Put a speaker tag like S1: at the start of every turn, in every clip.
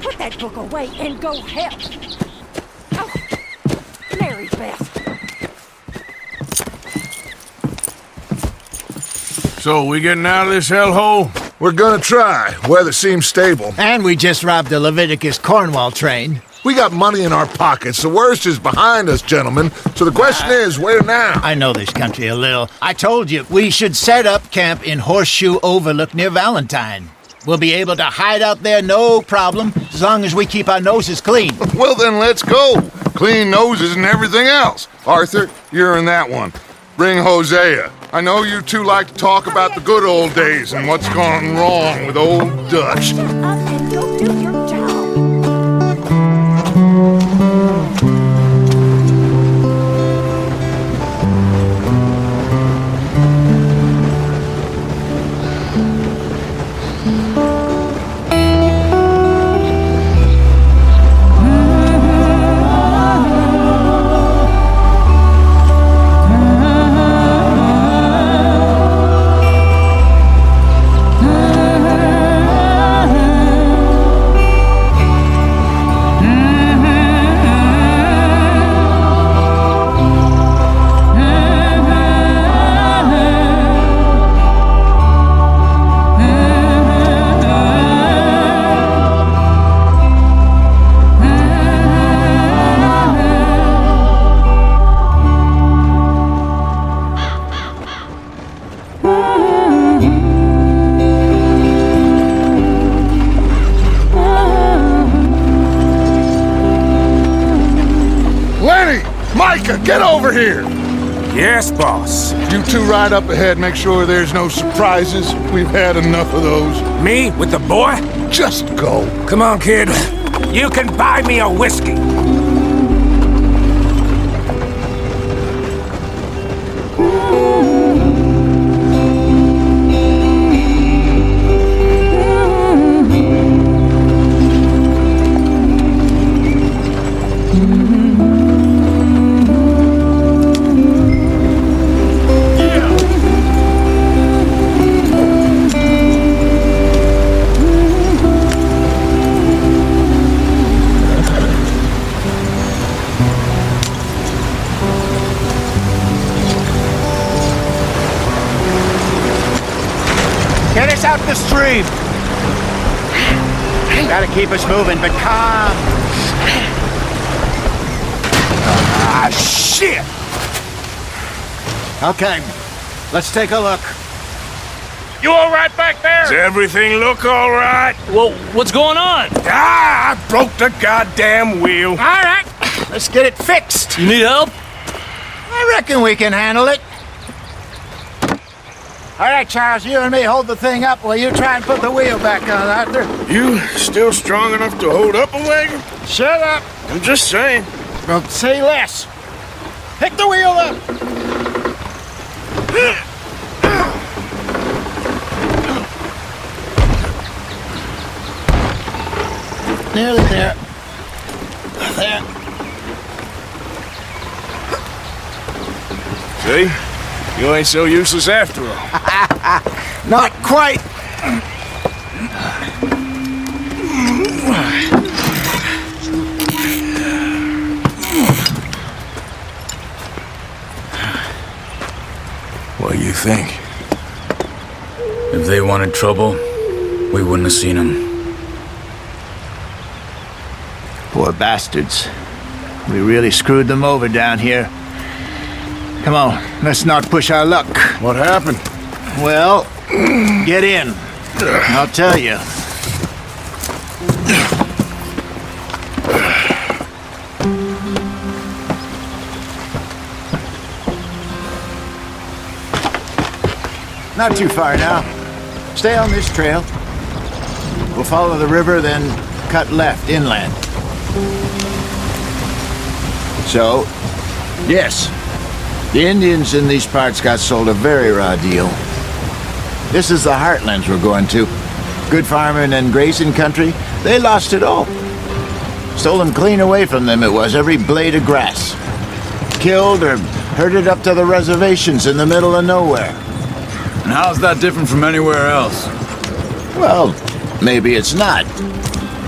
S1: Put that book away and go help. Oh, Mary Beth.
S2: So, we getting out of this hellhole?
S3: We're gonna try. Weather seems stable.
S4: And we just robbed the Leviticus Cornwall train.
S3: We got money in our pockets. The worst is behind us, gentlemen. So the question is, where now?
S4: I know this country a little. I told you, we should set up camp in Horseshoe Overlook near Valentine. We'll be able to hide out there, no problem, as long as we keep our noses clean.
S3: Well, then let's go. Clean noses and everything else. Arthur, you're in that one. Bring Hosea. I know you two like to talk about the good old days and what's gone wrong with old Dutch.
S1: Shut up and go do your job.
S3: Get over here!
S2: Yes, boss.
S3: You two ride up ahead, make sure there's no surprises. We've had enough of those.
S2: Me with the boy?
S3: Just go.
S2: Come on, kid. You can buy me a whiskey.
S4: Get us out the stream. Gotta keep us moving, but calm.
S2: Ah, shit!
S4: Okay, let's take a look.
S5: You all right back there?
S2: Does everything look all right?
S5: Well, what's going on?
S2: Ah, I broke the goddamn wheel.
S4: All right, let's get it fixed.
S5: You need help?
S4: I reckon we can handle it. All right, Charles, you and me hold the thing up while you try and put the wheel back on, Arthur.
S2: You still strong enough to hold up a wagon?
S4: Shut up.
S2: I'm just saying.
S4: Well, say less. Pick the wheel up. Nearly there. There.
S2: See? You ain't so useless after all.
S4: Not quite.
S2: What do you think?
S5: If they wanted trouble, we wouldn't have seen them.
S4: Poor bastards. We really screwed them over down here. Come on, let's not push our luck.
S2: What happened?
S4: Well, get in. I'll tell you. Not too far now. Stay on this trail. We'll follow the river, then cut left inland. So, yes, the Indians in these parts got sold a very raw deal. This is the heartlands we're going to. Good farming and grazing country, they lost it all. Stolen clean away from them it was, every blade of grass. Killed or herded up to the reservations in the middle of nowhere.
S5: And how's that different from anywhere else?
S4: Well, maybe it's not.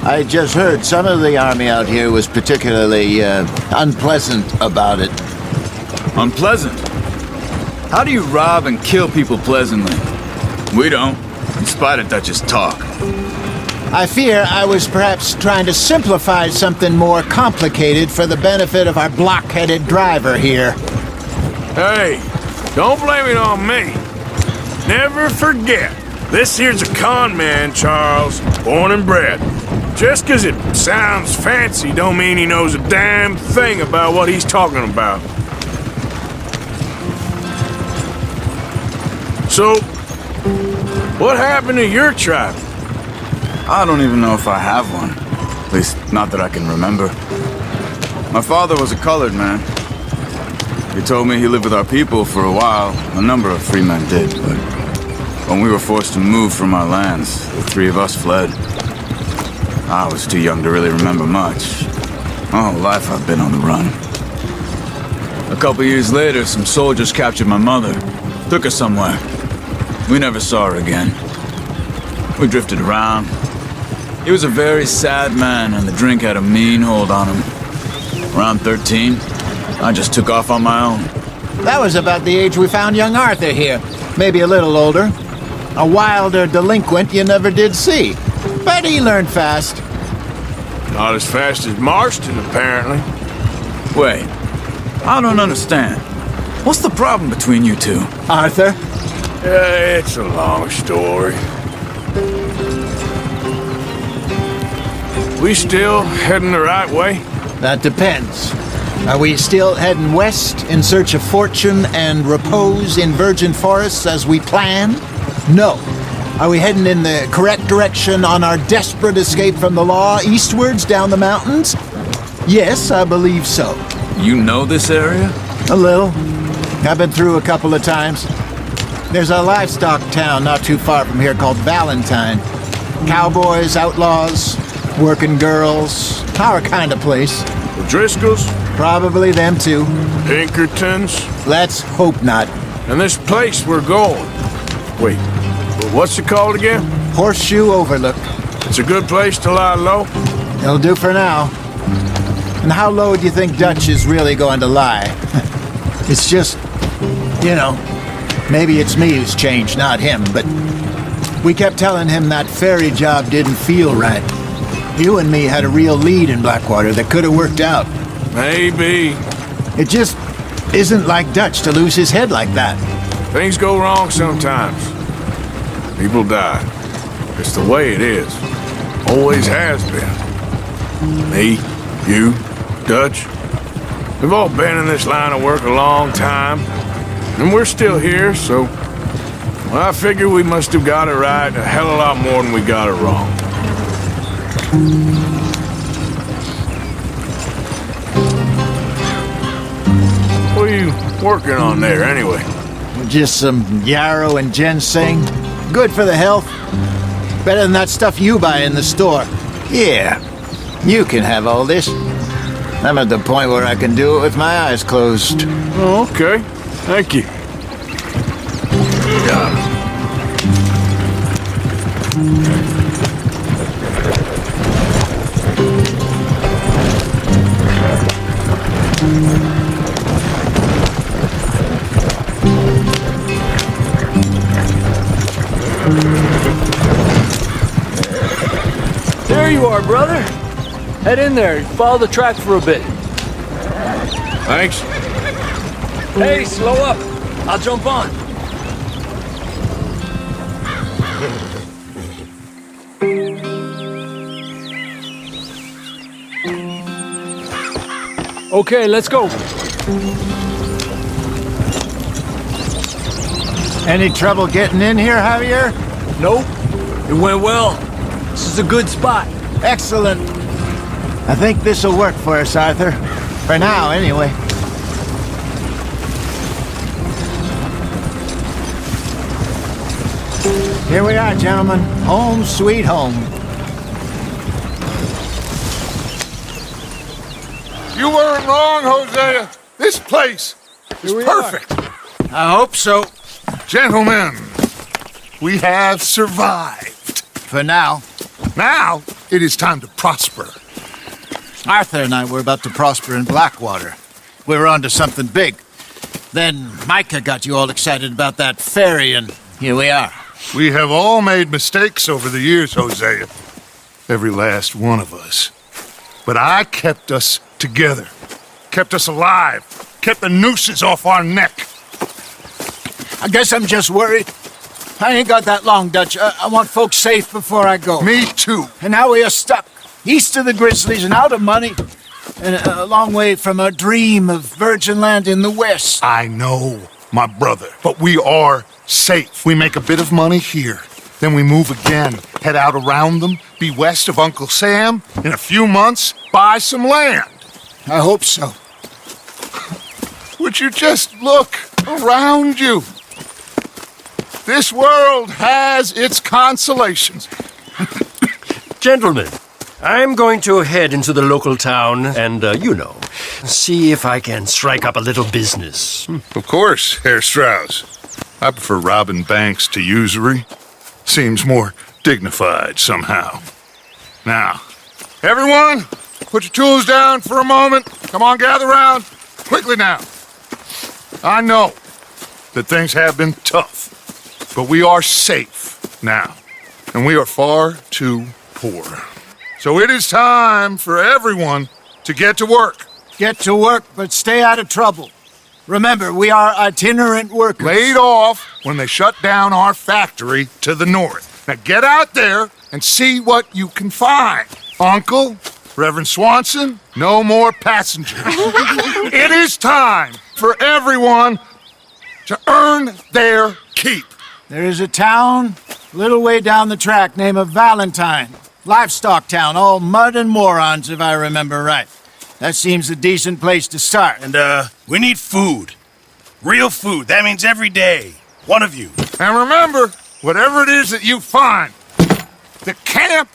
S4: I just heard some of the army out here was particularly unpleasant about it.
S5: Unpleasant? How do you rob and kill people pleasantly? We don't, in spite of Dutch's talk.
S4: I fear I was perhaps trying to simplify something more complicated for the benefit of our block-headed driver here.
S2: Hey, don't blame it on me. Never forget, this here's a con man, Charles, born and bred. Just 'cause it sounds fancy don't mean he knows a damn thing about what he's talking about. So, what happened to your tribe?
S5: I don't even know if I have one. At least, not that I can remember. My father was a colored man. He told me he lived with our people for a while. A number of free men did, but when we were forced to move from our lands, the three of us fled. I was too young to really remember much. My whole life I've been on the run. A couple years later, some soldiers captured my mother. Took her somewhere. We never saw her again. We drifted around. He was a very sad man, and the drink had a mean hold on him. Around 13, I just took off on my own.
S4: That was about the age we found young Arthur here. Maybe a little older. A wilder delinquent you never did see. But he learned fast.
S2: Not as fast as Marston, apparently.
S5: Wait, I don't understand. What's the problem between you two?
S4: Arthur?
S2: It's a long story. We still heading the right way?
S4: That depends. Are we still heading west in search of fortune and repose in virgin forests as we planned? No. Are we heading in the correct direction on our desperate escape from the law eastwards down the mountains? Yes, I believe so.
S5: You know this area?
S4: A little. I've been through a couple of times. There's a livestock town not too far from here called Valentine. Cowboys, outlaws, working girls, our kind of place.
S2: The Driscolls?
S4: Probably them too.
S2: Pinkertons?
S4: Let's hope not.
S2: And this place we're going. Wait, what's it called again?
S4: Horseshoe Overlook.
S2: It's a good place to lie low?
S4: It'll do for now. And how low do you think Dutch is really going to lie? It's just, you know, maybe it's me who's changed, not him, but we kept telling him that ferry job didn't feel right. You and me had a real lead in Blackwater that could have worked out.
S2: Maybe.
S4: It just isn't like Dutch to lose his head like that.
S2: Things go wrong sometimes. People die. It's the way it is. Always has been. Me, you, Dutch. We've all been in this line of work a long time. And we're still here, so... well, I figure we must have got it right a hell of a lot more than we got it wrong. What are you working on there, anyway?
S4: Just some yarrow and ginseng. Good for the health. Better than that stuff you buy in the store. Yeah, you can have all this. I'm at the point where I can do it with my eyes closed.
S2: Oh, okay. Thank you.
S6: There you are, brother. Head in there. Follow the track for a bit.
S2: Thanks.
S6: Hey, slow up. I'll jump on. Okay, let's go.
S4: Any trouble getting in here, Javier?
S6: Nope. It went well. This is a good spot.
S4: Excellent. I think this'll work for us, Arthur. For now, anyway. Here we are, gentlemen. Home sweet home.
S3: You weren't wrong, Hosea. This place is perfect.
S4: I hope so.
S3: Gentlemen, we have survived.
S4: For now.
S3: Now, it is time to prosper.
S4: Arthur and I were about to prosper in Blackwater. We were onto something big. Then Micah got you all excited about that ferry, and here we are.
S3: We have all made mistakes over the years, Hosea. Every last one of us. But I kept us together. Kept us alive. Kept the nooses off our neck.
S4: I guess I'm just worried. I ain't got that long, Dutch. I want folks safe before I go.
S3: Me too.
S4: And now we are stuck, east of the Grizzlies and out of money, and a long way from our dream of virgin land in the west.
S3: I know, my brother, but we are safe. We make a bit of money here. Then we move again, head out around them, be west of Uncle Sam. In a few months, buy some land.
S4: I hope so.
S3: Would you just look around you? This world has its consolations.
S7: Gentlemen, I'm going to head into the local town and, see if I can strike up a little business.
S3: Of course, Herr Strauss. I prefer robbing banks to usury. Seems more dignified somehow. Now, everyone, put your tools down for a moment. Come on, gather round. Quickly now. I know that things have been tough, but we are safe now, and we are far too poor. So it is time for everyone to get to work.
S4: Get to work, but stay out of trouble. Remember, we are itinerant workers.
S3: Laid off when they shut down our factory to the north. Now get out there and see what you can find. Uncle, Reverend Swanson, no more passengers. It is time for everyone to earn their keep.
S4: There is a town a little way down the track named Valentine. Livestock town, all mud and morons, if I remember right. That seems a decent place to start.
S8: And, we need food. Real food. That means every day. One of you.
S3: And remember, whatever it is that you find, the camp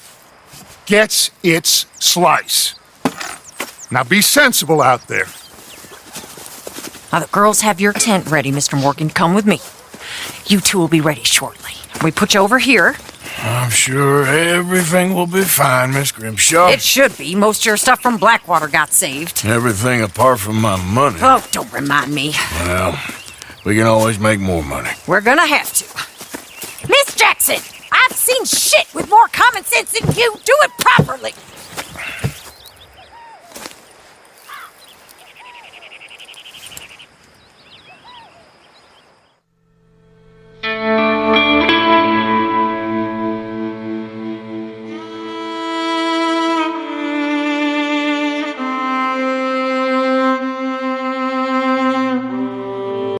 S3: gets its slice. Now be sensible out there.
S1: Now the girls have your tent ready, Mr. Morgan. Come with me. You two will be ready shortly. We put you over here.
S2: I'm sure everything will be fine, Miss Grimshaw.
S1: It should be. Most of your stuff from Blackwater got saved.
S2: Everything apart from my money.
S1: Oh, don't remind me.
S2: Well, we can always make more money.
S1: We're gonna have to. Miss Jackson, I've seen shit with more common sense than you. Do it properly.